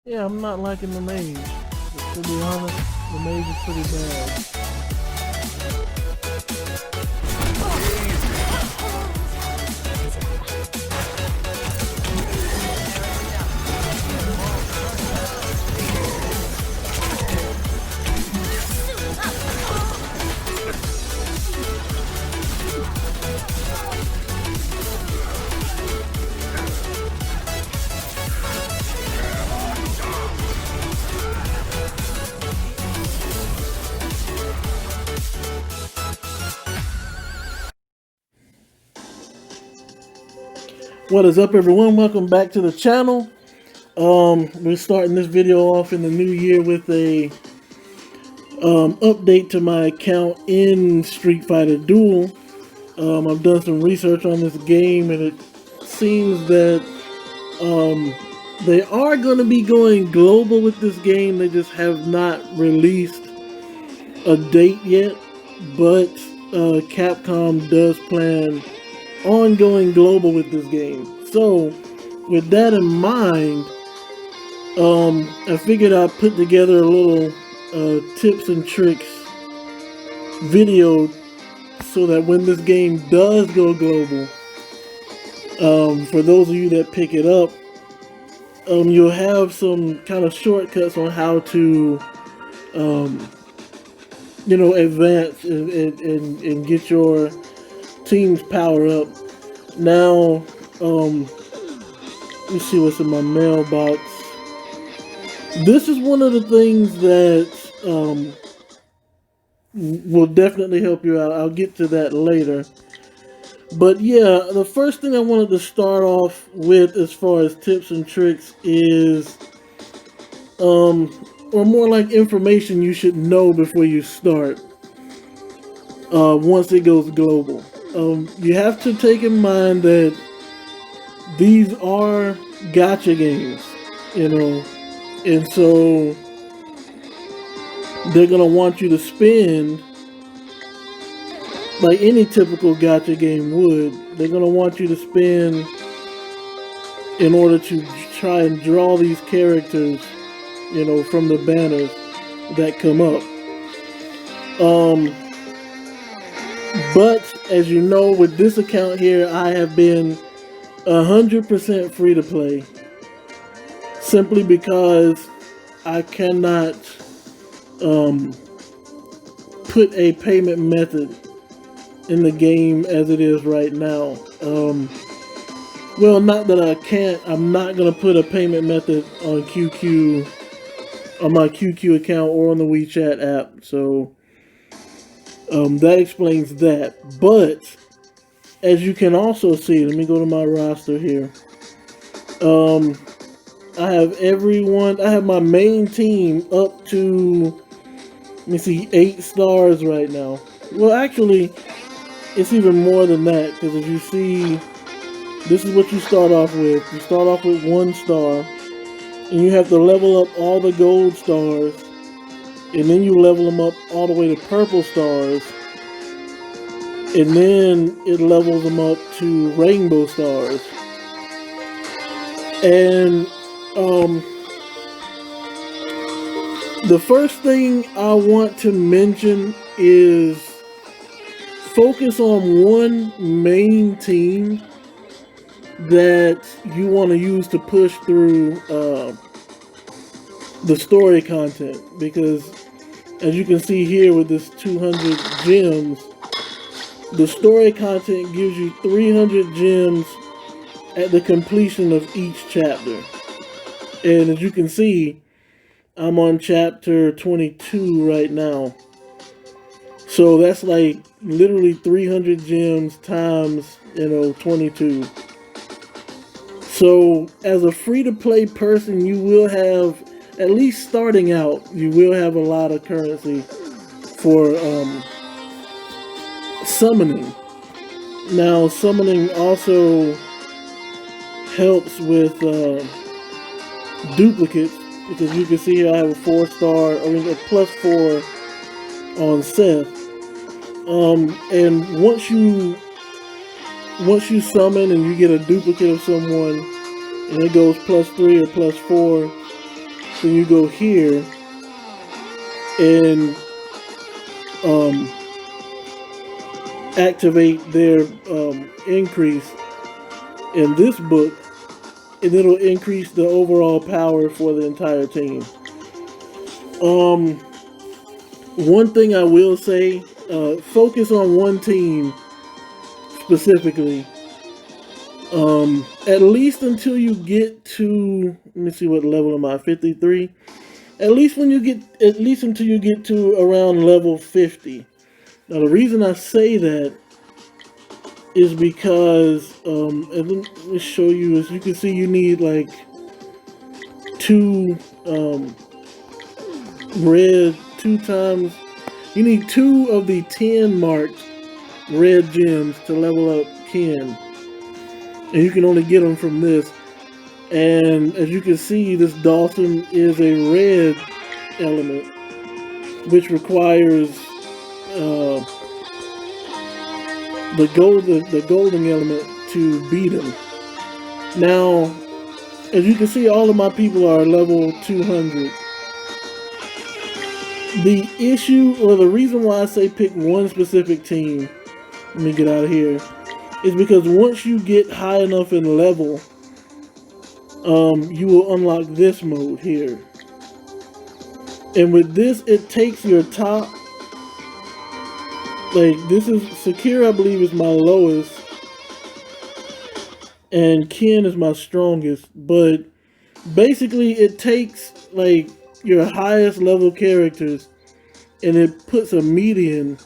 Yeah, I'm not liking the mage. To be honest, the mage is pretty bad. What is up, everyone? Welcome back to the channel. We're starting this video off in the new year with a update to my account in Street Fighter Duel. I've done some research on this game, and it seems that they are going to be going global with this game. They just have not released a date yet, but Capcom does plan on going global with this game. So with that in mind, I figured I'd put together a little tips and tricks video so that when this game does go global, for those of you that pick it up, you'll have some kind of shortcuts on how to advance and get your team's power up. Now, let me see what's in my mailbox. This is one of the things that will definitely help you out. I'll get to that later. But yeah, the first thing I wanted to start off with as far as tips and tricks is, or more like information you should know before you start, once it goes global. You have to take in mind that these are gacha games, and so they're going to want you to spend, like any typical gacha game would, they're going to want you to spend in order to try and draw these characters, from the banners that come up. But as you know, with this account here, I have been 100% free to play, simply because I cannot put a payment method in the game as it is right now. Well, not that I can't. I'm not gonna put a payment method on QQ, on my QQ account or on the WeChat app. So that explains that. But as you can also see, let me go to my roster here. I have everyone. I have my main team up to, let me see, 8 stars right now. Well, actually, it's even more than that, because as you see, this is what you start off with. You start off with 1 star, and you have to level up all the gold stars, and then you level them up all the way to purple stars, and then it levels them up to rainbow stars. And the first thing I want to mention is focus on one main team that you want to use to push through the story content, because as you can see here with this 200 gems, the story content gives you 300 gems at the completion of each chapter. And as you can see, I'm on chapter 22 right now. So that's like literally 300 gems times, 22. So as a free-to-play person, you will have, at least starting out, you will have a lot of currency for summoning. Now, summoning also helps with duplicates, because you can see here I have a 4-star, I mean a +4 on Seth. And once you summon and you get a duplicate of someone, and it goes +3 or +4, then you go here and activate their increase in this book, and it'll increase the overall power for the entire team. One thing I will say, focus on one team specifically. At least until you get to, let me see, what level am I? 53. At least until you get to around level 50. Now the reason I say that is because, and let me show you, as you can see, you need like 2 red, 2 times, you need 2 of the 10 marked red gems to level up Ken. And you can only get them from this. And as you can see, this Dawson is a red element, which requires the golden element to beat him. Now, as you can see, all of my people are level 200. The issue, or the reason why I say pick one specific team, let me get out of here, is because once you get high enough in level, you will unlock this mode here. And with this, it takes your top, like this is Secure, I believe, is my lowest, and Ken is my strongest. But basically, it takes like your highest level characters, and it puts a median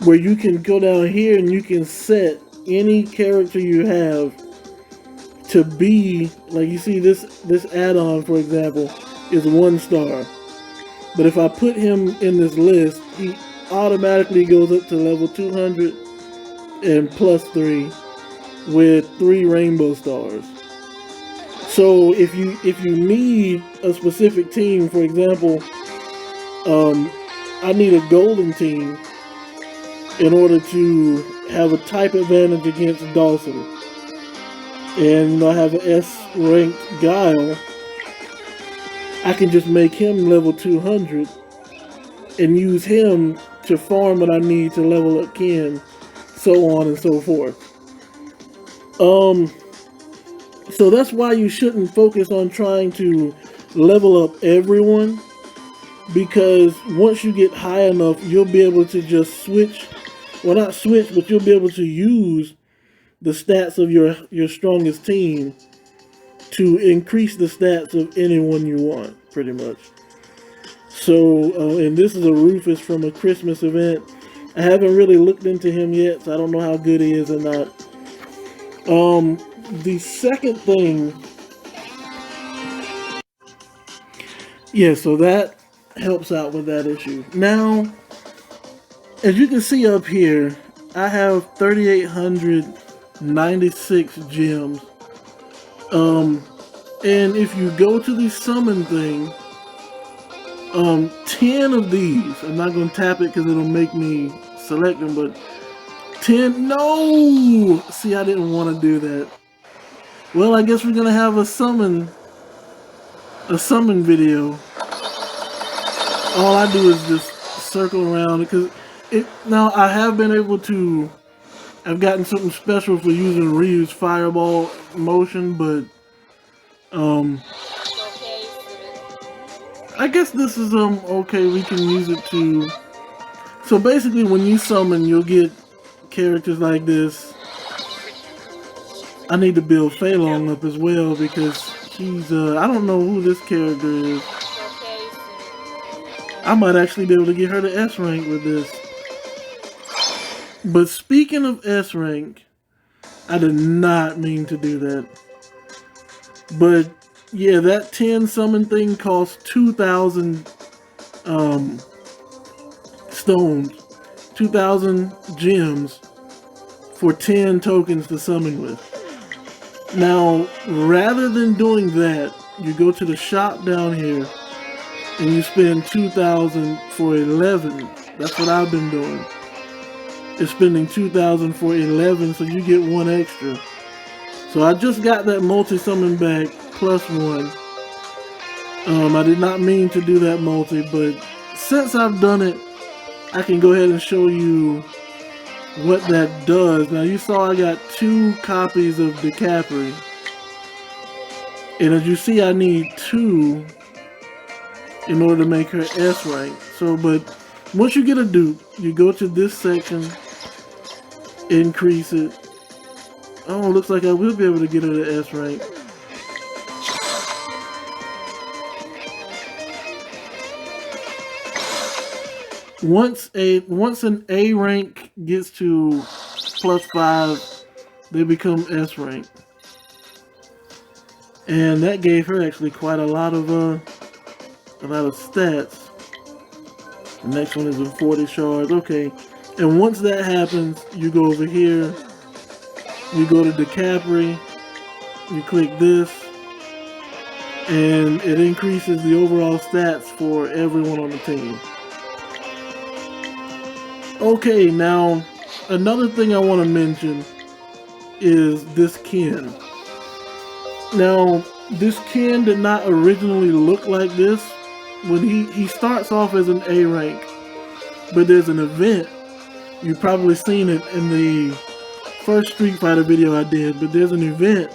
where you can go down here and you can set any character you have to be, like you see this add-on, for example, is 1 star. But if I put him in this list, he automatically goes up to level 200 and +3 with 3 rainbow stars. So if you need a specific team, for example, I need a golden team in order to have a type advantage against Dawson. And I have an S-ranked Guile. I can just make him level 200 and use him to farm what I need to level up Ken, so on and so forth. So that's why you shouldn't focus on trying to level up everyone, because once you get high enough, you'll be able to just switch, well, not switch, but you'll be able to use the stats of your strongest team to increase the stats of anyone you want, pretty much. So, and this is a Rufus from a Christmas event. I haven't really looked into him yet, so I don't know how good he is or not. The second thing, yeah, so that helps out with that issue. Now, as you can see up here, I have 3,896 gems. And if you go to the summon thing, 10 of these, I'm not going to tap it because it'll make me select them, but 10, no! See, I didn't want to do that. Well, I guess we're going to have a summon video. All I do is just circle around, because now I have been able to, I've gotten something special for using Ryu's fireball motion, but I guess this is okay, we can use it to, so basically when you summon, you'll get characters like this. I need to build Fei Long up as well, because he's I don't know who this character is. I might actually be able to get her to S rank with this. But speaking of S rank, I did not mean to do that. But yeah, that 10 summon thing costs 2,000 stones, 2,000 gems for 10 tokens to summon with. Now, rather than doing that, you go to the shop down here and you spend 2,000 for 11. That's what I've been doing. Is spending 2,000 for 11, so you get 1 extra. So I just got that multi-summon back +1. I did not mean to do that multi, but since I've done it, I can go ahead and show you what that does. Now you saw I got 2 copies of DeCapri, and as you see I need 2 in order to make her S rank. So, but once you get a dupe, you go to this section, increase it. Oh, looks like I will be able to get her to S rank. Once an A rank gets to +5, they become S rank, and that gave her actually quite a lot of stats. The next one is in 40 shards. Okay, and once that happens, you go over here, you go to DeCapri, you click this, and it increases the overall stats for everyone on the team. Okay, now another thing I want to mention is this Ken. Now, this Ken did not originally look like this. When he starts off as an A rank, but there's an event. You've probably seen it in the first Street Fighter video I did, but there's an event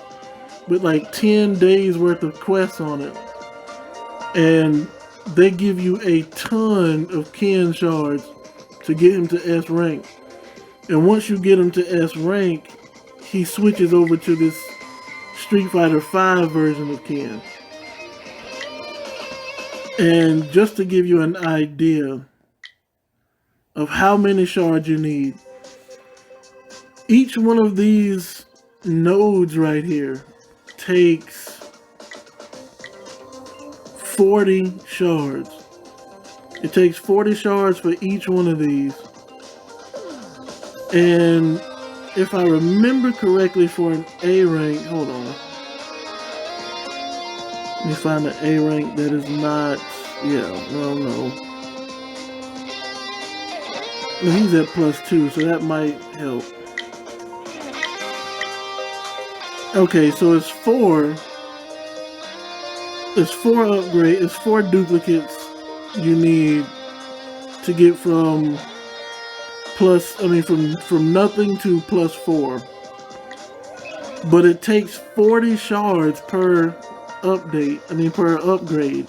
with like 10 days worth of quests on it, and they give you a ton of Ken shards to get him to S rank. And once you get him to S rank, he switches over to this Street Fighter V version of Ken. And just to give you an idea of how many shards you need, each one of these nodes right here takes 40 shards. It takes 40 shards for each one of these. And if I remember correctly, for an A rank, hold on. Let me find an A rank that is not, no. Well, he's at +2, so that might help. Okay, so it's 4 upgrades, it's 4 duplicates you need to get from nothing to +4. But it takes 40 shards per per upgrade.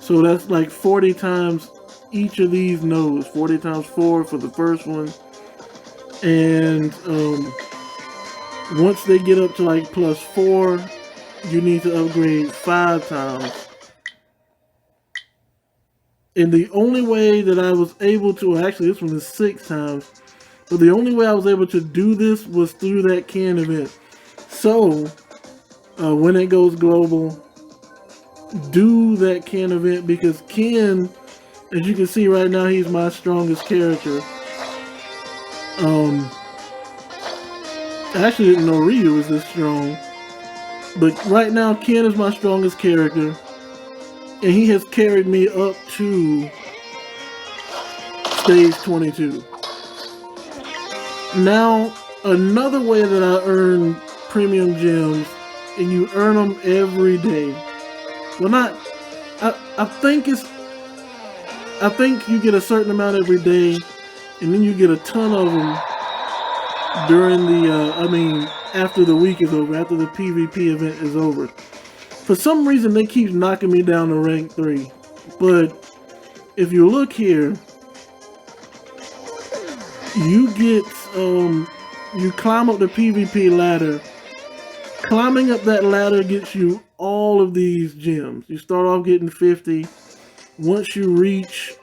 So that's like 40 times each of these nodes. 40 times 4 for the first one. And once they get up to like +4, you need to upgrade 5 times. And the only way that I was able to, actually this one is 6 times, but the only way I was able to do this was through that Ken event. So, when it goes global, do that Ken event, because Ken, as you can see right now, he's my strongest character. I actually didn't know Ryu was this strong, but right now Ken is my strongest character. And he has carried me up to stage 22. Now, another way that I earn premium gems, and you earn them every day. Well, I think you get a certain amount every day, and then you get a ton of them during the, after the week is over, after the PvP event is over. For some reason, they keep knocking me down to rank 3. But if you look here, you get, you climb up the PvP ladder. Climbing up that ladder gets you all of these gems. You start off getting 50. Once you reach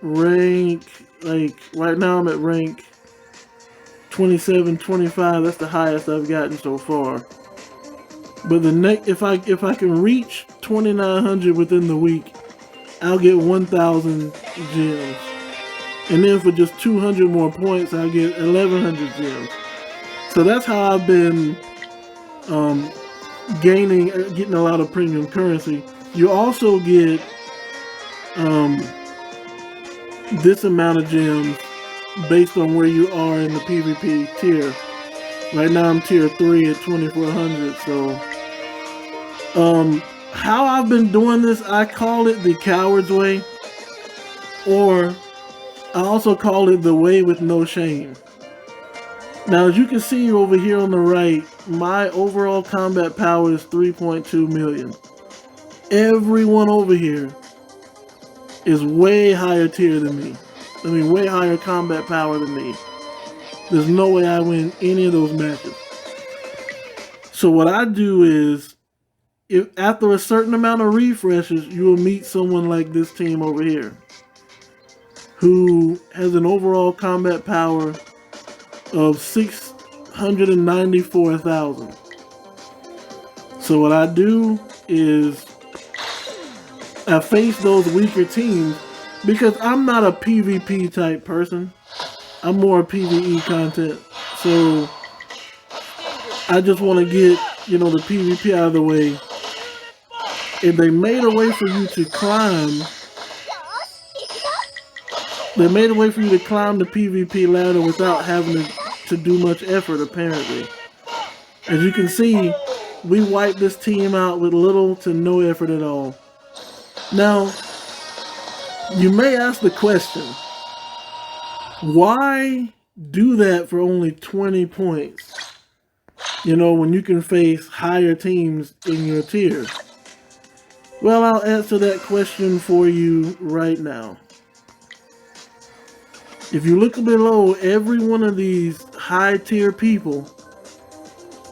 rank, like right now I'm at rank 27, 25. That's the highest I've gotten so far. But the next, if I can reach 2,900 within the week, I'll get 1,000 gems. And then for just 200 more points, I'll get 1,100 gems. So that's how I've been getting a lot of premium currency. You also get this amount of gems based on where you are in the PvP tier. Right now I'm tier 3 at 2,400, so how I've been doing this, I call it the coward's way, or I also call it the way with no shame. Now, as you can see over here on the right, my overall combat power is 3.2 million. Everyone over here is way higher tier than me. I mean, way higher combat power than me. There's no way I win any of those matches. So what I do is, if after a certain amount of refreshes, you will meet someone like this team over here, who has an overall combat power of 694,000. So what I do is I face those weaker teams because I'm not a PvP type person. I'm more PvE content. So I just want to get, the PvP out of the way. If they made a way for you to climb, they made a way for you to climb the PvP ladder without having to do much effort, apparently. As you can see, we wiped this team out with little to no effort at all. Now, you may ask the question, why do that for only 20 points? When you can face higher teams in your tier. Well, I'll answer that question for you right now. If you look below every one of these high tier people,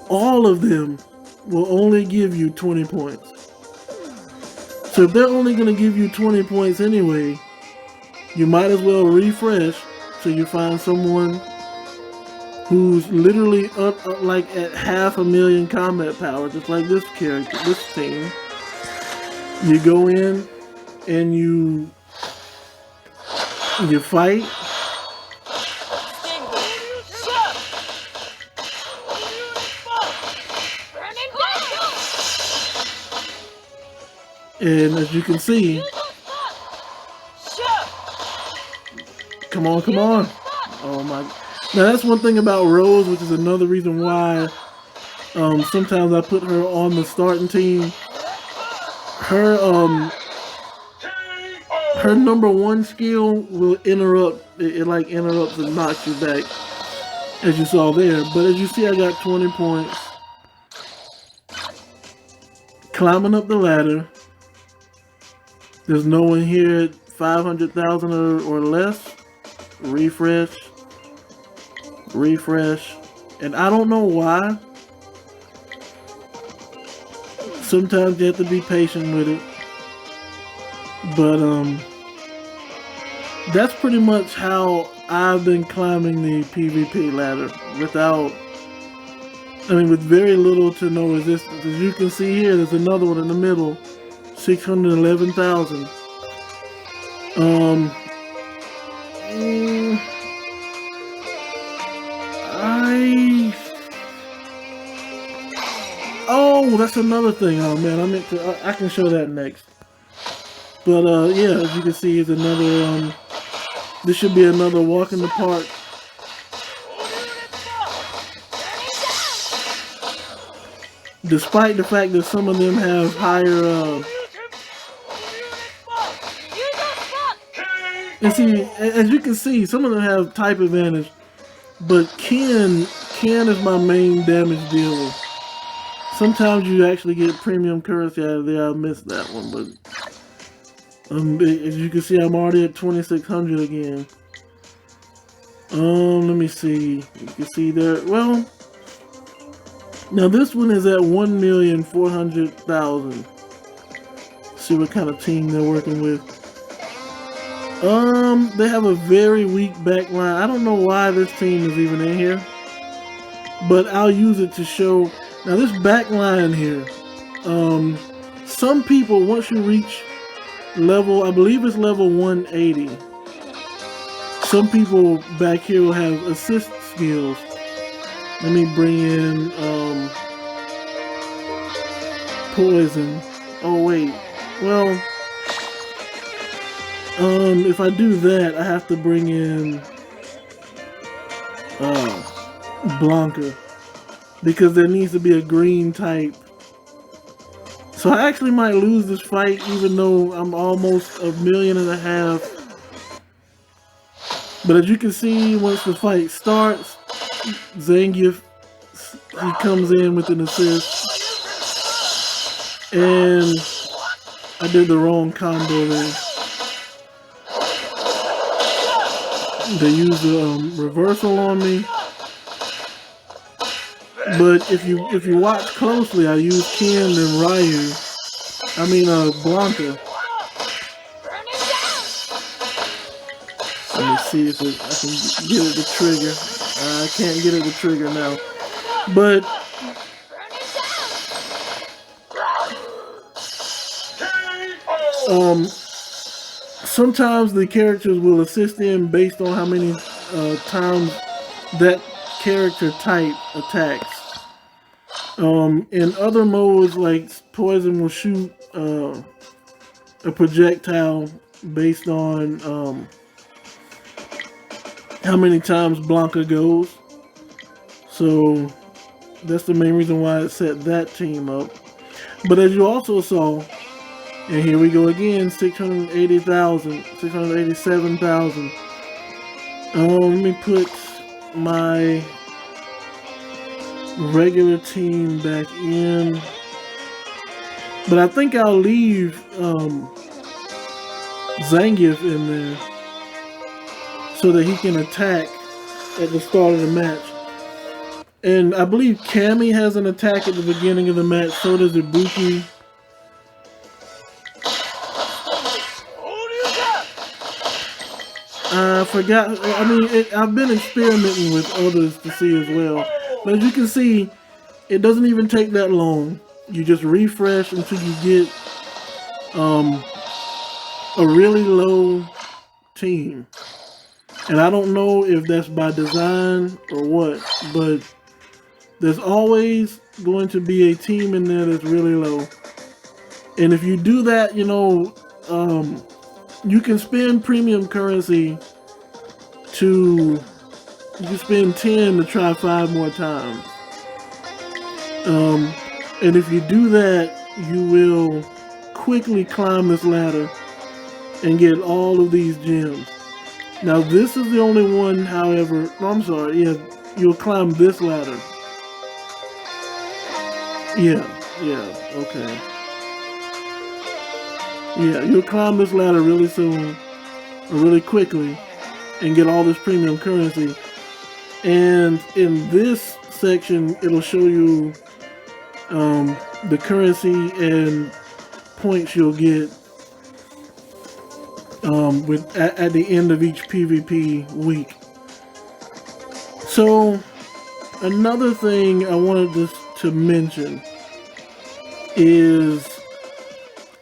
all of them will only give you 20 points. So if they're only going to give you 20 points anyway, you might as well refresh till you find someone who's literally up like at 500,000 combat power, just like this character, this team. You go in and you fight. And as you can see, come on. Oh my. Now that's one thing about Rose, which is another reason why sometimes I put her on the starting team. Her number one skill will interrupt. It like interrupts and knocks you back, as you saw there. But as you see, I got 20 points. Climbing up the ladder. There's no one here at 500,000 or less. Refresh. And I don't know why. Sometimes you have to be patient with it. But that's pretty much how I've been climbing the PvP ladder with very little to no resistance. As you can see here, there's another one in the middle. 611,000. Oh, that's another thing. Oh man, I can show that next. But yeah, as you can see, it's another. This should be another walk in the park. Despite the fact that some of them have higher. And see, as you can see, some of them have type advantage, but Ken is my main damage dealer. Sometimes you actually get premium currency out of there. I missed that one, but as you can see, I'm already at 2,600 again. Let me see. You can see there. Well, now this one is at 1,400,000. See what kind of team they're working with. They have a very weak backline. I don't know why this team is even in here, but I'll use it to show. Now this backline here, some people, once you reach level, I believe it's level 180, some people back here will have assist skills. Let me bring in, poison. Oh wait, well, if I do that, I have to bring in Blanca, because there needs to be a green type So I actually might lose this fight, even though I'm almost 1.5 million. But as you can see, once the fight starts, Zangief, he comes in with an assist. And I did the wrong combo there. They used the reversal on me. But if you watch closely, I used Ken and Ryu. I mean Blanca. Let me see if I can get it to trigger. I can't get it to trigger now. But sometimes the characters will assist in based on how many times that character type attacks. In other modes, like Poison will shoot a projectile based on how many times Blanca goes. So that's the main reason why it set that team up. But as you also saw, and here we go again, 680,000, 687,000. Let me put my regular team back in. But I think I'll leave Zangief in there so that he can attack at the start of the match. And I believe Cammy has an attack at the beginning of the match, so does Ibuki. I forgot, I mean, I've been experimenting with others to see as well. But as you can see, it doesn't even take that long. You just refresh until you get a really low team. And I don't know if that's by design or what, but there's always going to be a team in there that's really low. And if you do that, you know, you can spend premium currency you can spend 10 to try 5 more times. And if you do that, you will quickly climb this ladder and get all of these gems. Now this is the only one, however, no, I'm sorry, yeah, you'll climb this ladder. Yeah, okay. Yeah, you'll climb this ladder really soon, or really quickly, and get all this premium currency. And in this section, it'll show you the currency and points you'll get at the end of each PvP week. So another thing I wanted to mention is,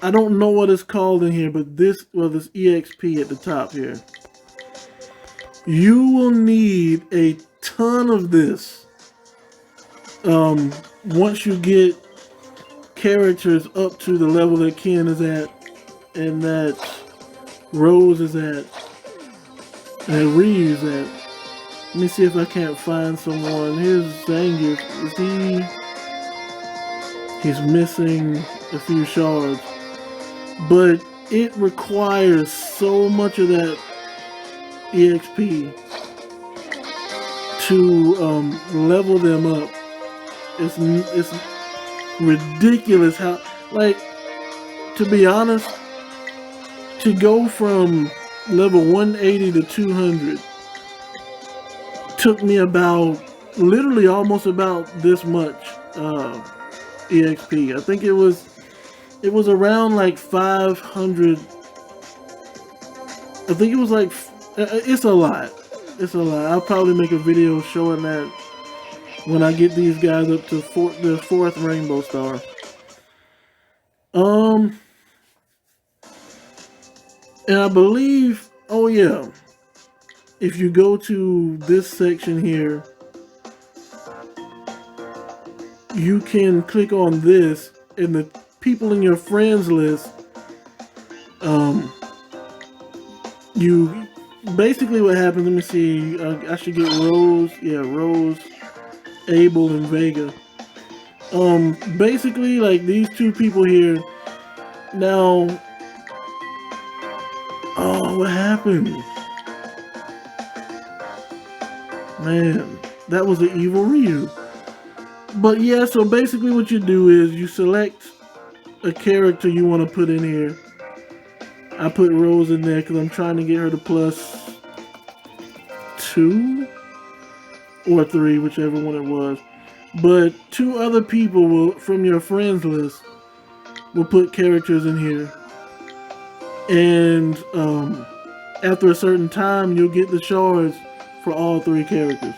I don't know what it's called in here, but this EXP at the top here. You will need a ton of this once you get characters up to the level that Ken is at, and that Rose is at, and Ryu's at. Let me see if I can't find someone. Here's Zangief. He's missing a few shards. But it requires so much of that EXP to level them up. It's ridiculous how, like, to be honest, to go from level 180 to 200 took me about, literally almost about this much EXP. I think it was around like 500. I think it was like, it's a lot. It's a lot. I'll probably make a video showing that when I get these guys up to the 4th Rainbow Star. And I believe, oh yeah, if you go to this section here, you can click on this, and the people in your friends list, you basically what happens, let me see, I should get Rose, yeah, Rose, Abel, and Vega. Basically, like these two people here. Now, oh, what happened? Man, that was an evil Ryu. But yeah, so basically what you do is you select a character you want to put in here. I put Rose in there because I'm trying to get her to +2 or 3, whichever one it was. But 2 other people will, from your friends list, will put characters in here. And after a certain time, you'll get the shards for all 3 characters.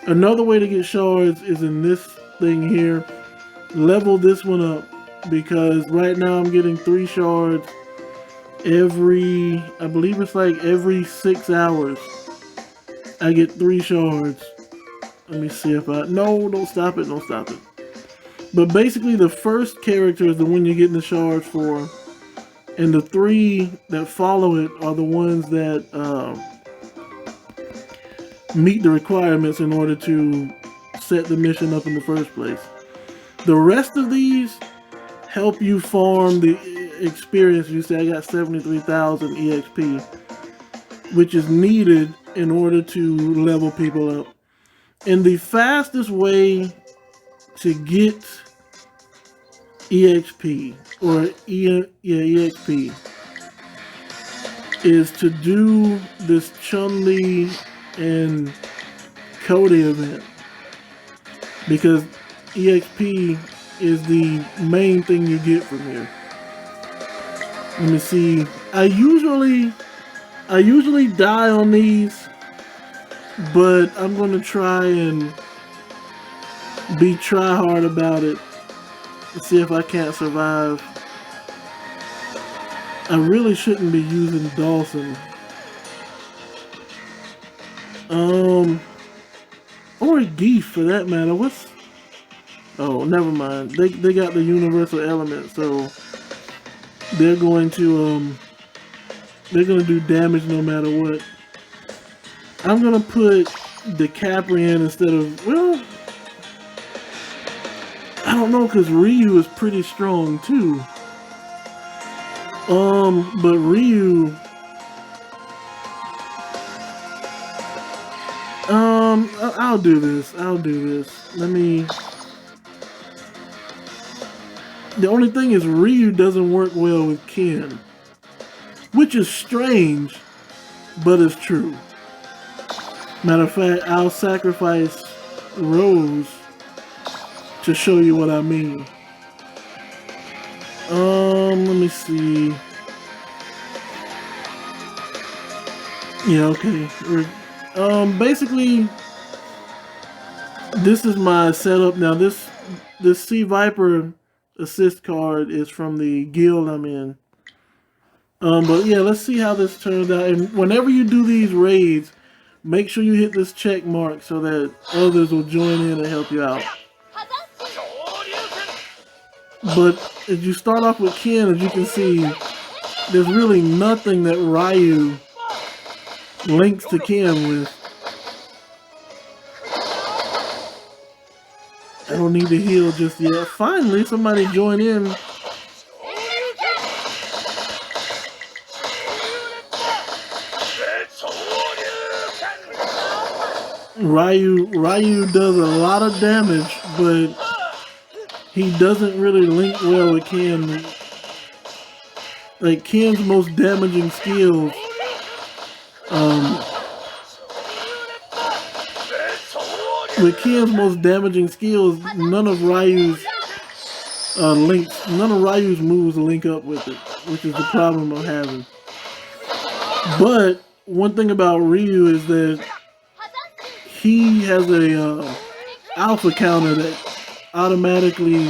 Another way to get shards is in this thing here. Level this one up, because right now I'm getting 3 shards every, I believe it's like every 6 hours. I get 3 shards. Let me see if I, no, don't stop it, don't stop it. But basically the first character is the one you're getting the shards for. And the 3 that follow it are the ones that meet the requirements in order to set the mission up in the first place. The rest of these help you farm the experience. You say I got 73,000 EXP, which is needed in order to level people up. And the fastest way to get EXP or EXP is to do this Chun-Li and Cody event, because EXP is the main thing you get from here. Let me see. I usually die on these, but I'm gonna try and be try hard about it and see if I can't survive. I really shouldn't be using Dawson. Or Geef for that matter. What's, oh, never mind. They got the universal element, so they're going to do damage no matter what. I'm gonna put DiCaprio instead of, well, I don't know, because Ryu is pretty strong too. But Ryu, I'll do this. Let me. The only thing is Ryu doesn't work well with Ken, which is strange, but it's true. Matter of fact, I'll sacrifice Rose to show you what I mean. Let me see. Yeah, okay. Basically, this is my setup now. This Sea Viper assist card is from the guild I'm in. But yeah, let's see how this turns out. And whenever you do these raids, make sure you hit this check mark so that others will join in and help you out. But as you start off with Ken, as you can see, there's really nothing that Ryu links to Ken with. I don't need to heal just yet. Finally, somebody joined in. Ryu does a lot of damage, but he doesn't really link well with Ken. Like Ken's most damaging skills, with Ken's most damaging skills, none of Ryu's moves link up with it, which is the problem I'm having. But one thing about Ryu is that he has a alpha counter that automatically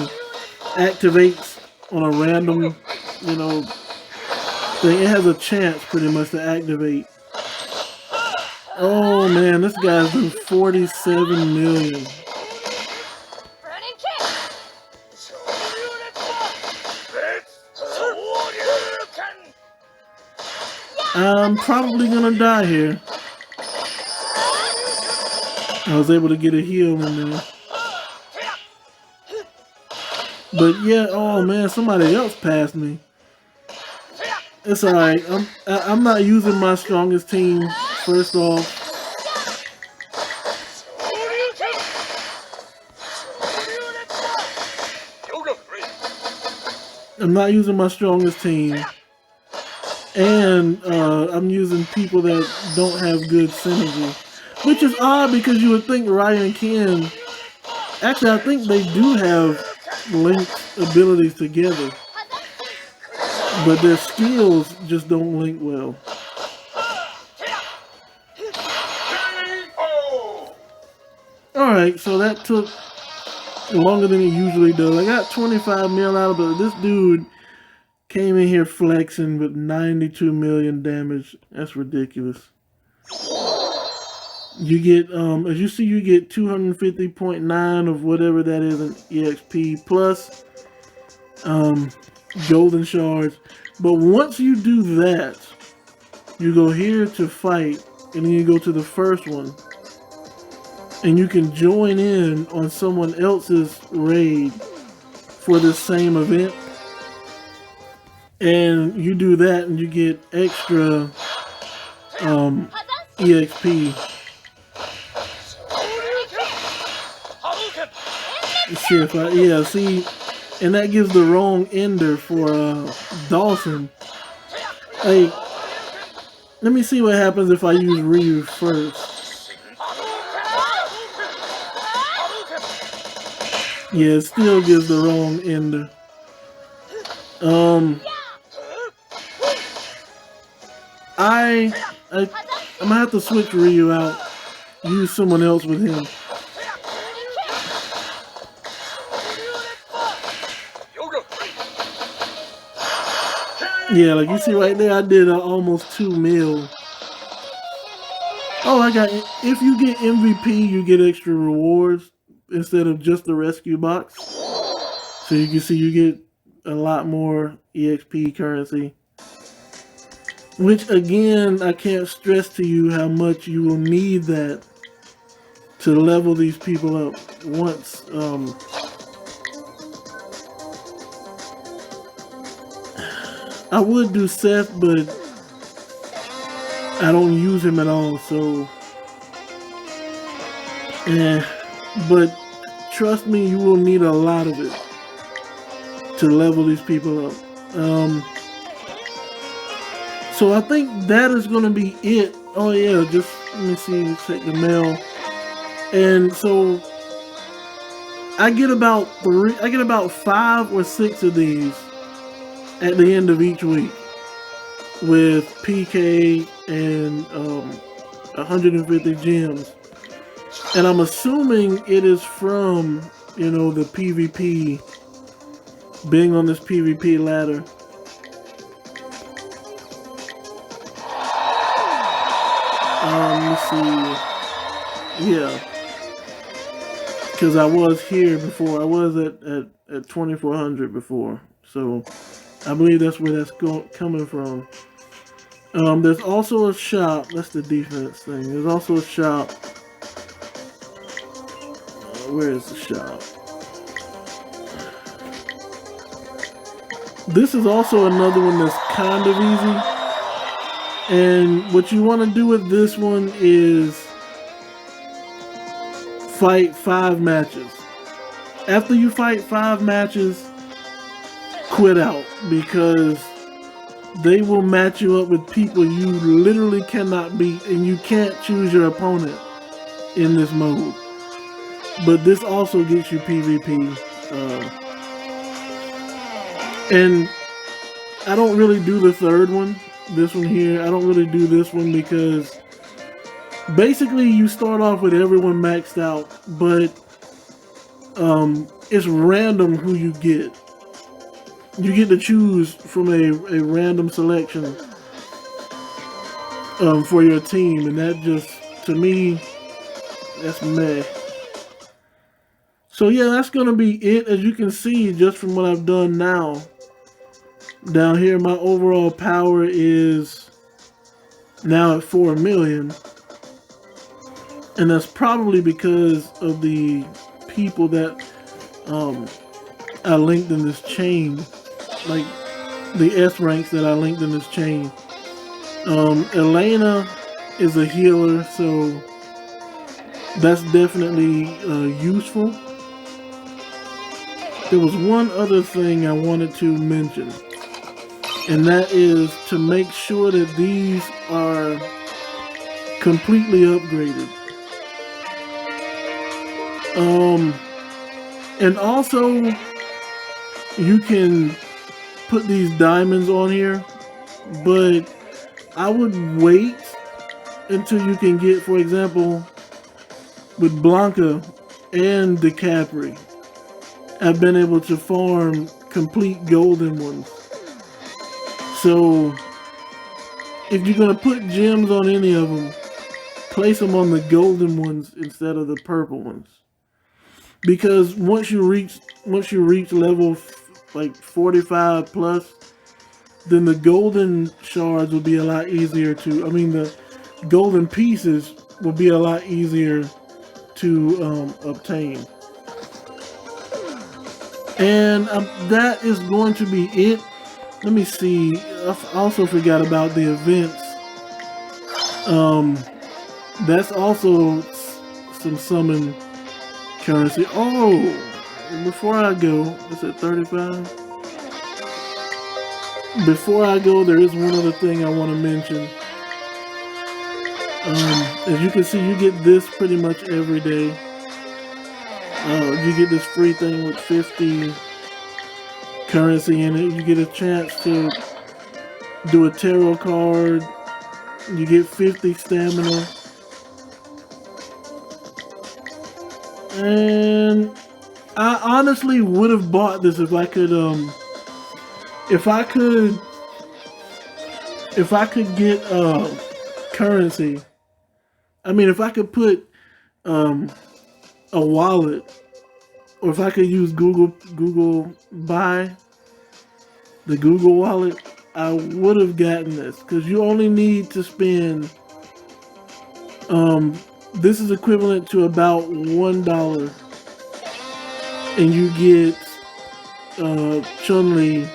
activates on a random, thing. It has a chance pretty much to activate. Oh man, this guy's done 47 million. I'm probably gonna die here. I was able to get a heal in there. But yeah, oh man, somebody else passed me. It's alright. I'm not using my strongest team. First off, I'm not using my strongest team, and I'm using people that don't have good synergy, which is odd because you would think Ryan can. Actually, I think they do have linked abilities together, but their skills just don't link well. Alright, so that took longer than it usually does. I got 25 mil out of it. This dude came in here flexing with 92 million damage. That's ridiculous. You get, as you see, you get 250.9 of whatever that is in EXP plus golden shards. But once you do that, you go here to fight, and then you go to the first one, and you can join in on someone else's raid for the same event. And you do that, and you get extra EXP. Let's see if I, see, and that gives the wrong ender for Dawson. Hey, let me see what happens if I use Ryu first. Yeah, it still gives the wrong ender. I'm gonna have to switch Ryu out, use someone else with him. Yeah, like you see right there, I did almost 2 mil. Oh, I got, if you get MVP, you get extra rewards instead of just the rescue box. So you can see you get a lot more EXP currency. Which again, I can't stress to you how much you will need that to level these people up once. I would do Seth, but I don't use him at all, so but trust me, you will need a lot of it to level these people up. So I think that is going to be it. Oh yeah, just let me see, check the mail. And so I get about 5 or 6 of these at the end of each week with PK and 150 gems. And I'm assuming it is from, you know, the PvP, being on this PvP ladder. Let's see. Yeah. Because I was here before. I was at 2400 before. So I believe that's where that's coming from. There's also a shop. That's the defense thing. There's also a shop. Where is the shop? This is also another one that's kind of easy. And what you want to do with this one is fight 5 matches. After you fight 5 matches, quit out, because they will match you up with people you literally cannot beat, and you can't choose your opponent in this mode. But this also gets you PvP. And I don't really do the third one. This one here, I don't really do this one because basically you start off with everyone maxed out, but it's random who you get. You get to choose from a random selection for your team, and that just, to me, that's meh. So yeah, that's going to be it. As you can see, just from what I've done now, down here, my overall power is now at 4 million. And that's probably because of the people that I linked in this chain, like the S ranks that I linked in this chain. Elena is a healer, so that's definitely useful. There was one other thing I wanted to mention, and that is to make sure that these are completely upgraded. And also you can put these diamonds on here, but I would wait until you can get, for example, with Blanca and DiCapri, I've been able to farm complete golden ones. So if you're gonna put gems on any of them, place them on the golden ones instead of the purple ones. Because once you reach level like 45 plus, then the golden shards will be a lot easier to, the golden pieces will be a lot easier to obtain. And that is going to be it. Let me see. I also forgot about the events. That's also some summon currency. Oh, before I go, it's at 35. Before I go, there is one other thing I want to mention. As you can see, you get this pretty much every day. You get this free thing with 50 currency in it. You get a chance to do a tarot card. You get 50 stamina. And I honestly would have bought this if I could get currency. If I could put a wallet, or if I could use Google Buy, the Google wallet, I would have gotten this, because you only need to spend this is equivalent to about $1, and you get Chun-Li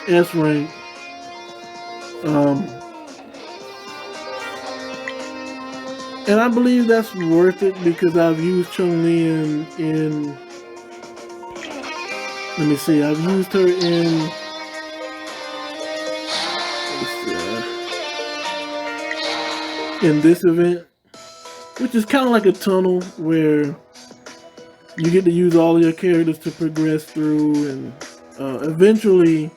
S rank. And I believe that's worth it, because I've used Chun-Li in let me see, I've used her in this event, which is kind of like a tunnel where you get to use all your characters to progress through, and eventually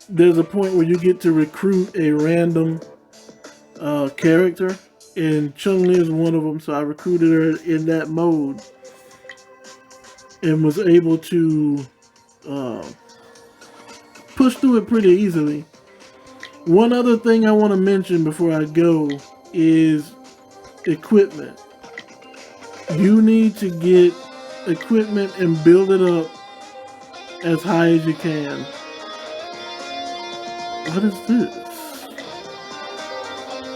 there's a point where you get to recruit a random character, and Chun-Li is one of them, so I recruited her in that mode and was able to push through it pretty easily. One other thing I want to mention before I go is equipment. You need to get equipment and build it up as high as you can. What is this?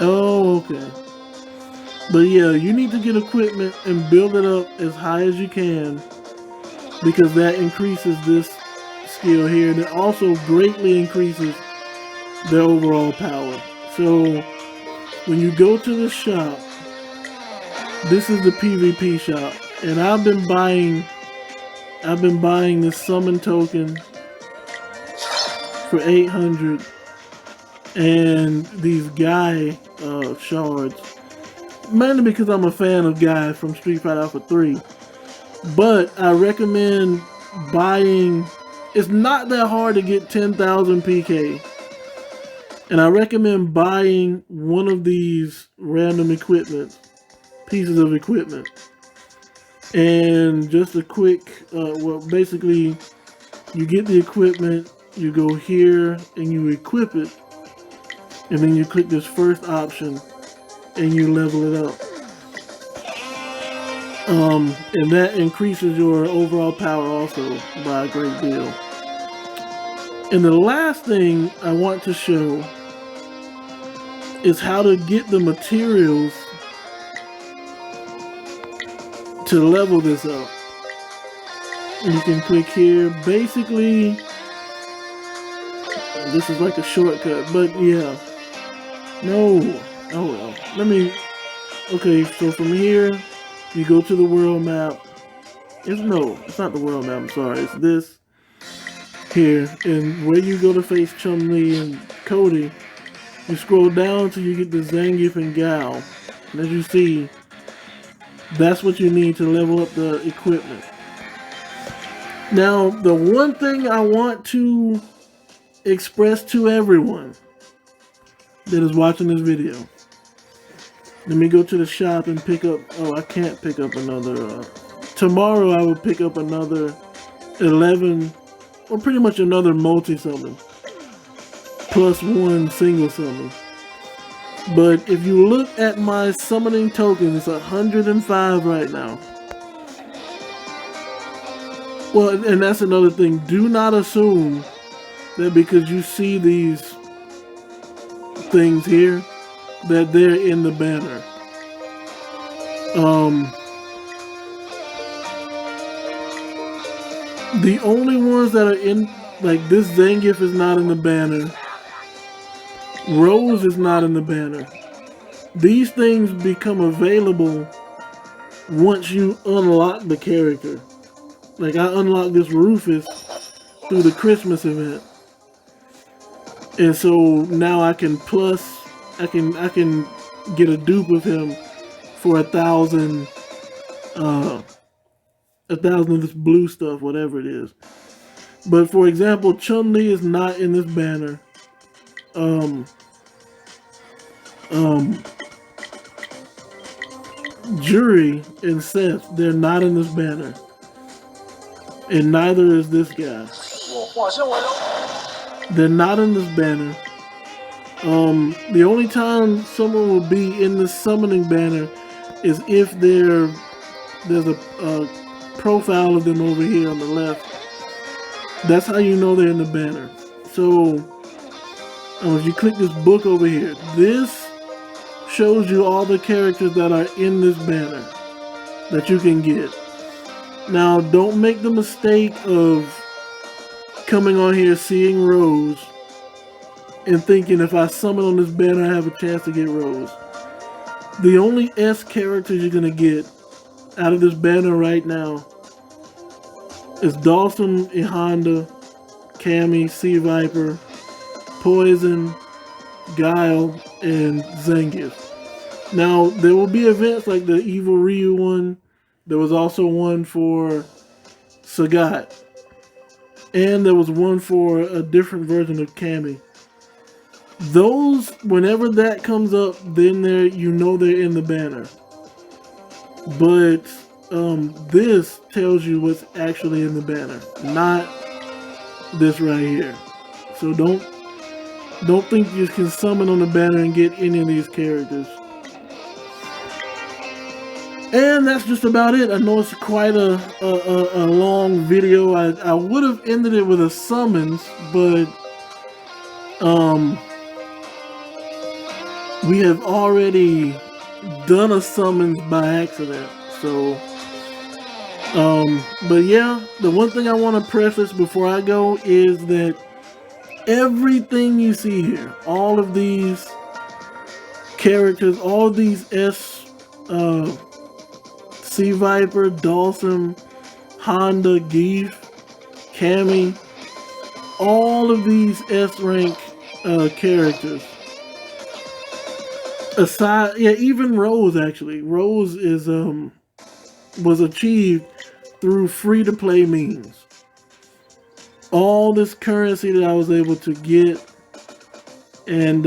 Oh, okay. But yeah, you need to get equipment and build it up as high as you can, because that increases this skill here, and it also greatly increases their overall power. So when you go to the shop, this is the PvP shop, and I've been buying this summon token for 800 and these Guy shards, mainly because I'm a fan of Guy from Street Fighter Alpha 3. But I recommend buying, it's not that hard to get 10,000 PK. And I recommend buying one of these random pieces of equipment. And just a quick, basically, you get the equipment, you go here, and you equip it. And then you click this first option, and you level it up. And that increases your overall power also by a great deal. And the last thing I want to show is how to get the materials to level this up. You can click here. Basically, this is like a shortcut, but yeah. No. Oh well. Let me. Okay, so from here, you go to the world map. It's not the world map. I'm sorry. It's this here, and where you go to face Chun-Li and Cody, you scroll down till you get the Zangief and Gao. And as you see, that's what you need to level up the equipment. Now, the one thing I want to express to everyone that is watching this video. Let me go to the shop and pick up, oh, I can't pick up another, tomorrow I will pick up another 11, or pretty much another multi-summon, plus one single summon. But if you look at my summoning token, it's 105 right now. Well, and that's another thing. Do not assume that because you see these things here, that they're in the banner. The only ones that are in, like this Zangief is not in the banner. Rose is not in the banner. These things become available once you unlock the character. Like I unlocked this Rufus through the Christmas event. And so now I can I can get a dupe of him for 1,000 of this blue stuff, whatever it is. But for example, Chun-Li is not in this banner. Jury and Seth, they're not in this banner. And neither is this guy. They're not in this banner. The only time someone will be in the summoning banner is if there's a profile of them over here on the left. That's how you know they're in the banner. So if you click this book over here, this shows you all the characters that are in this banner that you can get. Now, don't make the mistake of coming on here seeing Rose and thinking if I summon on this banner, I have a chance to get Rose. The only S characters you're going to get out of this banner right now is Dawson, Honda, Cammy, Sea Viper, Poison, Guile, and Zangief. Now, there will be events like the Evil Ryu one. There was also one for Sagat. And there was one for a different version of Cammy. Those, whenever that comes up, then you know they're in the banner. But this tells you what's actually in the banner, not this right here. So don't think you can summon on the banner and get any of these characters. And that's just about it. I know it's quite a long video. I would have ended it with a summons, but we have already done a summons by accident. So but yeah, the one thing I want to preface before I go is that everything you see here, all of these characters, all of these Sea Viper, Dawson, Honda, Geef, Cammy, all of these S rank characters. Aside, yeah, even Rose actually. Rose is was achieved through free-to-play means. All this currency that I was able to get and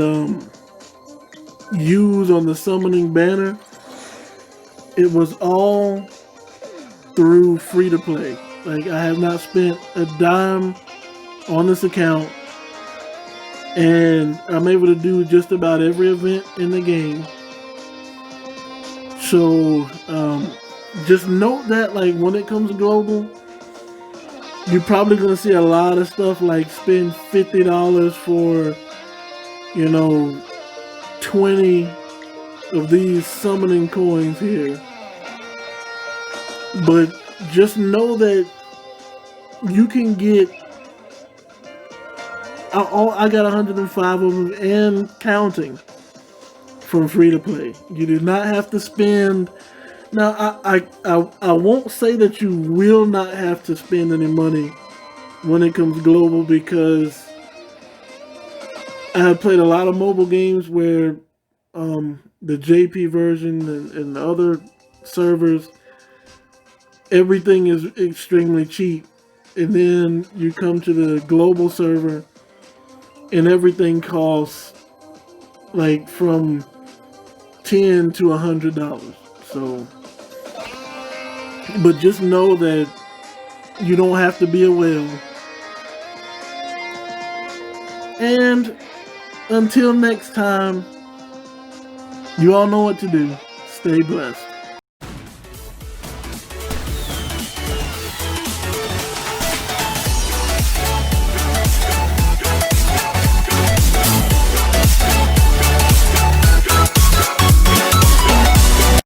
use on the summoning banner, it was all through free-to-play. Like, I have not spent a dime on this account, and I'm able to do just about every event in the game. So, just note that, like, when it comes global, you're probably going to see a lot of stuff like spend $50 for, 20 of these summoning coins here. But just know that you can get. I got 105 of them and counting from free to play. You do not have to spend. Now, I won't say that you will not have to spend any money when it comes global, because I have played a lot of mobile games where the JP version and the other servers, everything is extremely cheap. And then you come to the global server and everything costs like from $10 to $100. So, but just know that you don't have to be a whale. And until next time, you all know what to do. Stay blessed.